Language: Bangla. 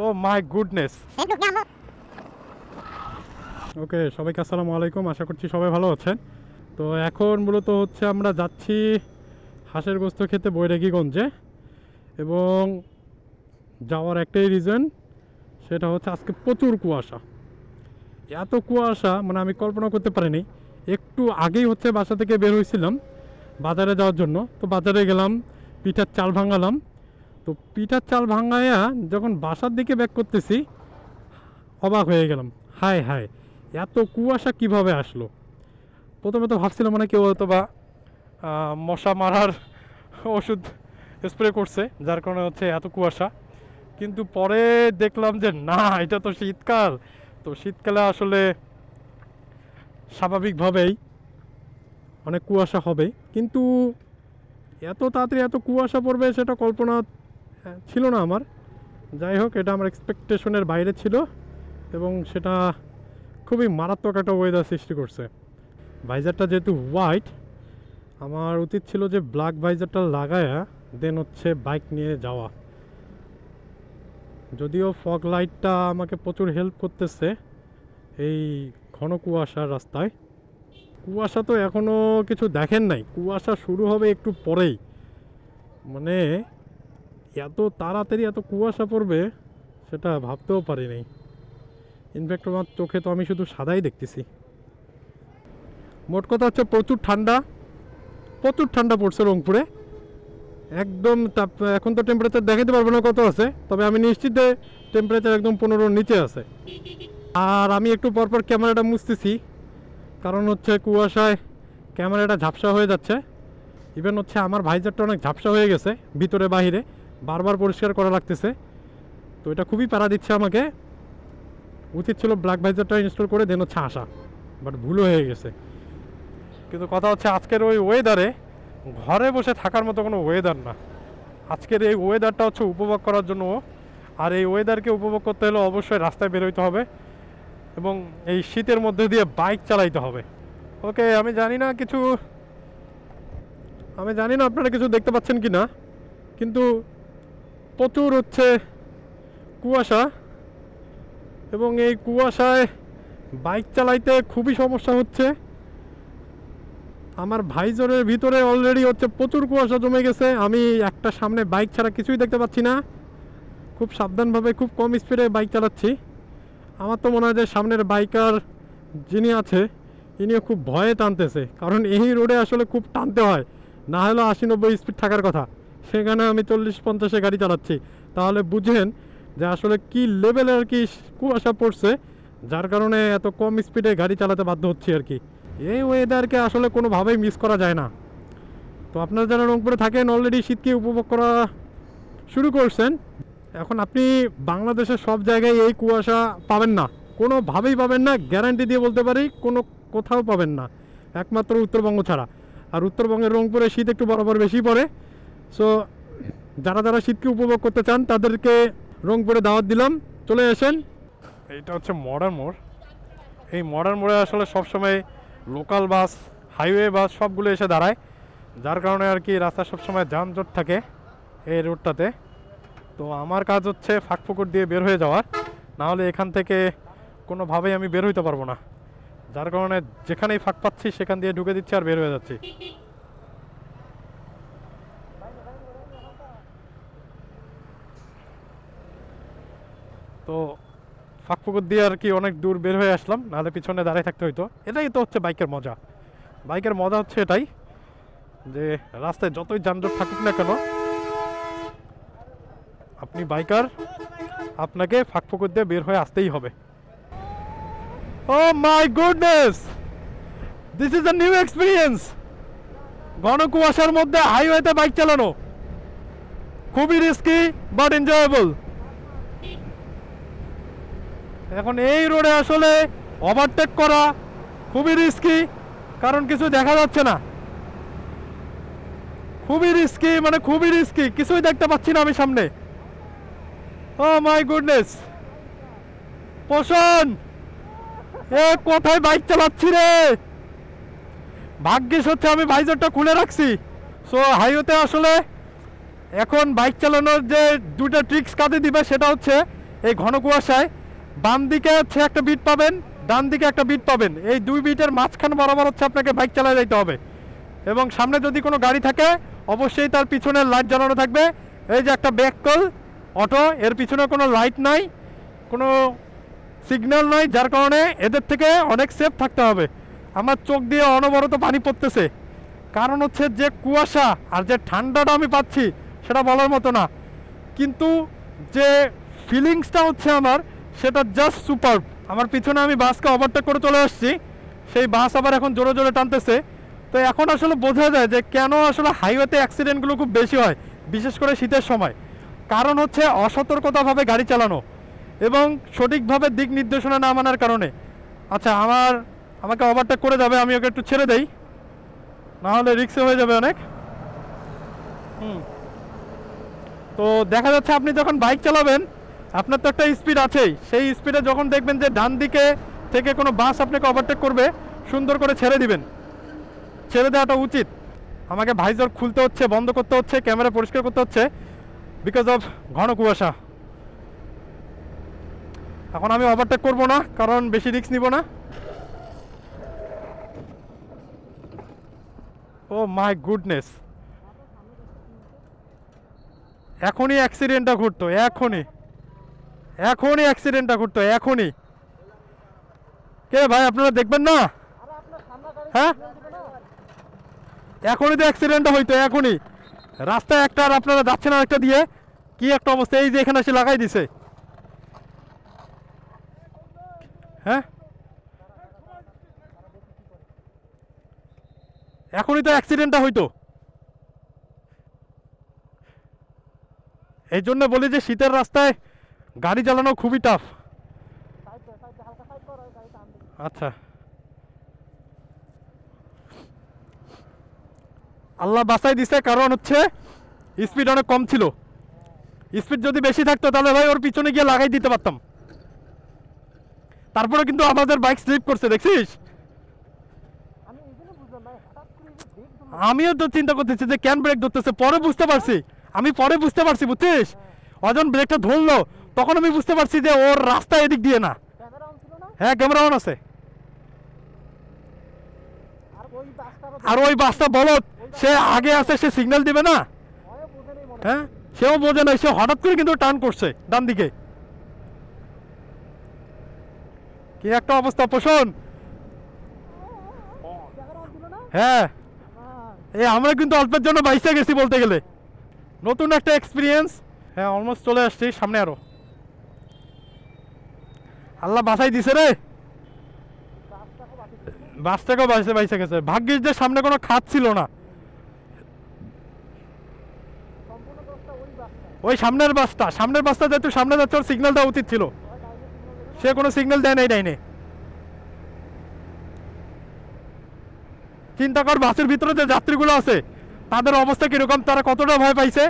O my goodness. ওকে, সবাইকে আসসালামু আলাইকুম, আশা করছি সবাই ভালো আছেন। তো এখন মূলত হচ্ছে আমরা যাচ্ছি হাঁসের গোস্ত খেতে বৈরাগীগঞ্জে, এবং যাওয়ার একটাই রিজন, সেটা হচ্ছে আজকে প্রচুর কুয়াশা। এত কুয়াশা মানে আমি কল্পনা করতে পারিনি। একটু আগেই হচ্ছে বাসা থেকে বের হয়েছিলাম বাজারে যাওয়ার জন্য। তো বাজারে গেলাম, পিঠার চাল ভাঙালাম। তো পিঠার চাল ভাঙাইয়া যখন বাসার দিকে ব্যাক করতেছি, অবাক হয়ে গেলাম, হায় হায় এত কুয়াশা কিভাবে আসলো। প্রথমে তো ভাবছিলাম মানে কেউ হয়তো বা মশা মারার ওষুধ স্প্রে করছে, যার কারণে হচ্ছে এত কুয়াশা। কিন্তু পরে দেখলাম যে না, এটা তো শীতকাল। তো শীতকালে আসলে স্বাভাবিকভাবেই অনেক কুয়াশা হবে, কিন্তু এত তাড়াতাড়ি এত কুয়াশা পড়বে সেটা কল্পনা ছিল না আমার। যাই হোক, এটা আমার এক্সপেকটেশনের বাইরে ছিল, এবং সেটা খুবই মারাত্মক একটা ওয়েদার সৃষ্টি করছে। ভাইজারটা যেহেতু হোয়াইট, আমার উচিত ছিল যে ব্ল্যাক ভাইজারটা লাগায়া দেন হচ্ছে বাইক নিয়ে যাওয়া। যদিও ফগ লাইটটা আমাকে প্রচুর হেল্প করতেছে এই ঘন কুয়াশার রাস্তায়। কুয়াশা তো এখনও কিছু দেখেন নাই, কুয়াশা শুরু হবে একটু পরেই। মানে এত তাড়াতাড়ি এত কুয়াশা পড়বে সেটা ভাবতেও পারিনি। ইনফ্যাক্ট আমার চোখে তো আমি শুধু সাদাই দেখতেছি। মোট কথা হচ্ছে প্রচুর ঠান্ডা পড়ছে রংপুরে একদম। এখন তো টেম্পারেচার দেখাতে পারবো না কত আছে, তবে আমি নিশ্চিত টেম্পারেচার একদম 15-র নিচে আছে। আর আমি একটু পরপর ক্যামেরাটা মুছতেছি, কারণ হচ্ছে কুয়াশায় ক্যামেরাটা ঝাপসা হয়ে যাচ্ছে। ইভেন হচ্ছে আমার ভাইজারটা অনেক ঝাপসা হয়ে গেছে, ভিতরে বাহিরে বারবার পরিষ্কার করা লাগতেছে। তো এটা খুবই প্যারা দিচ্ছে আমাকে। উচিত ছিল ব্ল্যাক ভাইজারটা ইনস্টল করে দেন হচ্ছে আসা, বাট ভুল হয়ে গেছে। কিন্তু কথা হচ্ছে আজকের ওই ওয়েদারে ঘরে বসে থাকার মতো কোনো ওয়েদার না। আজকের এই ওয়েদারটা হচ্ছে উপভোগ করার জন্য, আর এই ওয়েদারকে উপভোগ করতে হলে অবশ্যই রাস্তায় বেরোতে হবে, এবং এই শীতের মধ্যে দিয়ে বাইক চালাইতে হবে। ওকে, আমি জানি না আপনারা কিছু দেখতে পাচ্ছেন কি না, কিন্তু প্রচুর হচ্ছে কুয়াশা, এবং এই কুয়াশায় বাইক চালাইতে খুবই সমস্যা হচ্ছে। আমার ভাইজরের ভিতরে অলরেডি হচ্ছে প্রচুর কুয়াশা জমে গেছে। আমি একটা সামনে বাইক ছাড়া কিছুই দেখতে পাচ্ছি না। খুব সাবধানভাবে খুব কম স্পিডে বাইক চালাচ্ছি। আমার তো মনে হয় যে সামনের বাইকার যিনি আছে ইনিও খুব ভয়ে টানতেছে, কারণ এই রোডে আসলে খুব টানতে হয়, না হলে 80-90 স্পিড থাকার কথা, সেখানে আমি 40-50-এ গাড়ি চালাচ্ছি। তাহলে বুঝেন যে আসলে কি লেভেলের কি কুয়াশা পড়ছে, যার কারণে এত কম স্পিডে গাড়ি চালাতে বাধ্য হচ্ছি আর কি। এই ওয়েদারকে আসলে কোনোভাবেই মিস করা যায় না। তো আপনারা যারা রংপুরে থাকেন অলরেডি শীতকে উপভোগ করা শুরু করছেন। এখন আপনি বাংলাদেশের সব জায়গায় এই কুয়াশা পাবেন না, কোনোভাবেই পাবেন না, গ্যারান্টি দিয়ে বলতে পারি কোথাও পাবেন না, একমাত্র উত্তরবঙ্গ ছাড়া। আর উত্তরবঙ্গের রংপুরে শীত একটু বরাবর বেশি পড়ে। সো যারা শীতকে উপভোগ করতে চান তাদেরকে রংপুরে দাওয়াত দিলাম, চলে আসেন। এইটা হচ্ছে মডার্ন মোড়। এই মডার্ন মোড়ে আসলে সবসময় লোকাল বাস, হাইওয়ে বাস সবগুলো এসে দাঁড়ায়, যার কারণে আর কি রাস্তায় সবসময় যানজট থাকে এই রোডটাতে। তো আমার কাজ হচ্ছে ফাঁক ফুকুর দিয়ে বের হয়ে যাওয়ার, নাহলে এখান থেকে কোনোভাবেই আমি বের হইতে পারবো না, যার কারণে যেখানেই ফাঁক পাচ্ছি সেখান দিয়ে ঢুকে দিচ্ছি আর বের হয়ে যাচ্ছি। তো ফাঁক ফুকুর দিয়ে আর কি অনেক দূর বের হয়ে আসলাম, নাহলে পিছনে দাঁড়িয়ে থাকতে হইতো। এটাই তো হচ্ছে বাইকের মজা। বাইকের মজা হচ্ছে এটাই যে রাস্তায় যতই যানজট থাকুক না কেন, আপনি বাইকার, আপনাকে ফাঁক ফুকুর দিয়ে বের হয়ে আসতেই হবে। Oh my goodness, this is a new experience. ঘন কুয়াশার মধ্যে হাইওয়েতে বাইক চালানো খুবই রিস্কি বাট এনজয়েবল। এখন এই রোডে আসলে ওভারটেক করা খুবই রিস্কি, কারণ কিছু দেখা যাচ্ছে না। খুবই রিস্কি, মানে খুবই রিস্কি, কিছুই দেখতে পাচ্ছি না আমি সামনে। ও মাই গুডনেস, পোষণ এ কোথায় বাইক চালাচ্ছি রে। ভাগ্যিস হচ্ছে আমি ভাইজারটা খুলে রাখছি। সো হাইওয়েতে আসলে এখন বাইক চালানোর যে দুটো ট্রিক্স কাজে দিবে, সেটা হচ্ছে এই ঘন কুয়াশায় বাম দিকে হচ্ছে একটা বিট পাবেন, ডান দিকে একটা বিট পাবেন, এই দুই বিটের মাঝখান বরাবর হচ্ছে আপনাকে বাইক চালায় যাইতে হবে। এবং সামনে যদি কোনো গাড়ি থাকে অবশ্যই তার পিছনের লাইট জ্বালানো থাকবে। এই যে একটা ব্যাককল অটো, এর পিছনে কোনো লাইট নাই, কোনো সিগন্যাল নাই, যার কারণে এদের থেকে অনেক সেফ থাকতে হবে। আমার চোখ দিয়ে অনবরত পানি পড়তেছে, কারণ হচ্ছে যে কুয়াশা আর যে ঠান্ডাটা আমি পাচ্ছি সেটা বলার মতো না, কিন্তু যে ফিলিংসটা হচ্ছে আমার সেটা জাস্ট সুপারব। আমার পিছনে আমি বাসকে ওভারটেক করে চলে আসছি, সেই বাস আবার এখন জোরে জোরে টানতেছে। তো এখন আসলে বোঝা যায় যে কেন আসলে হাইওয়েতে অ্যাক্সিডেন্টগুলো খুব বেশি হয়, বিশেষ করে শীতের সময়। কারণ হচ্ছে অসতর্কতাভাবে গাড়ি চালানো এবং সঠিকভাবে দিক নির্দেশনা না মানার কারণে। আচ্ছা, আমাকে ওভারটেক করে যাবে, আমি ওকে একটু ছেড়ে দেই, নাহলে রিক্সে হয়ে যাবে অনেক। তো দেখা যাচ্ছে আপনি যখন বাইক চালাবেন আপনার তো একটা স্পিড আছেই, সেই স্পিডে যখন দেখবেন যে ডান দিকে থেকে কোনো বাস আপনাকে ওভারটেক করবে, সুন্দর করে ছেড়ে দিবেন। ছেড়ে দেওয়াটা উচিত। আমাকে ভাইজার খুলতে হচ্ছে, বন্ধ করতে হচ্ছে, ক্যামেরা পরিষ্কার করতে হচ্ছে বিকজ অফ ঘন কুয়াশা। এখন আমি ওভারটেক করব না, কারণ বেশি রিস্ক নিব না। ও মাই গুডনেস, এখনই অ্যাক্সিডেন্টটা ঘটতো, এখনই অ্যাক্সিডেন্টটা ঘটতো, এখনই। কে ভাই, আপনারা দেখবেন না? হ্যাঁ, এখনই তো অ্যাক্সিডেন্টটা হইতো, এখনই। রাস্তায় একটা আর আপনারা যাচ্ছেন আর একটা দিয়ে, কি একটা অবস্থা। এই যে এখানে এসে লাগাই দিছে। হ্যাঁ, এখনই তো অ্যাক্সিডেন্টটা হইতো। এই জন্য বলি যে শীতের রাস্তায় গাড়ি চালানো খুবই টাফ। আচ্ছা, আল্লাহ বাঁচাই দিছে, কারণ হচ্ছে স্পিড অনেক কম ছিল। স্পিড যদি বেশি থাকতো তাহলে ভাই ওর পিছনে গিয়ে লাগাই দিতে পারতাম। তারপরে কিন্তু আমাদের বাইক স্লিপ করছে, দেখছিস? আমিও তো চিন্তা করতেছি যে কেন ব্রেক ধরতেছে, পরে বুঝতে পারছি। বুঝছিস, অজন ব্রেকটা ধরলো তখন আমি বুঝতে পারছি যে ওর রাস্তা এদিক দিয়ে না। হ্যাঁ, ক্যামেরা অন আছে। আর ওই বাসটা বলত, সে আগে আছে, সে সিগন্যাল দিবে না। হ্যাঁ, সেও বোঝে না, সে হঠাৎ করে কিন্তু টার্ন করছে ডান দিকে। কি একটা অবস্থা পোষণ। হ্যাঁ, আমরা কিন্তু অল্পের জন্য বাইসে গেছি বলতে গেলে, নতুন একটা এক্সপিরিয়েন্স। হ্যাঁ, অলমোস্ট চলে আসছি, সামনে আরো। আল্লাহ বাঁচাই দিছে রে, বাসটাকেও বাইসে গেছে। ভাগ্যিস যে সামনে কোনো খাত ছিল না। ওই সামনের বাসটা যেহেতু সামনে যাচ্ছে, ওর সিগন্যাল দেওয়া উচিত ছিল, সে কোনো সিগন্যাল দেয় নাই ডাইনে। চিন্তা কর বাসের ভিতরে যে যাত্রীগুলো আছে তাদের অবস্থা কিরকম, তারা কতটা ভয় পাইছে।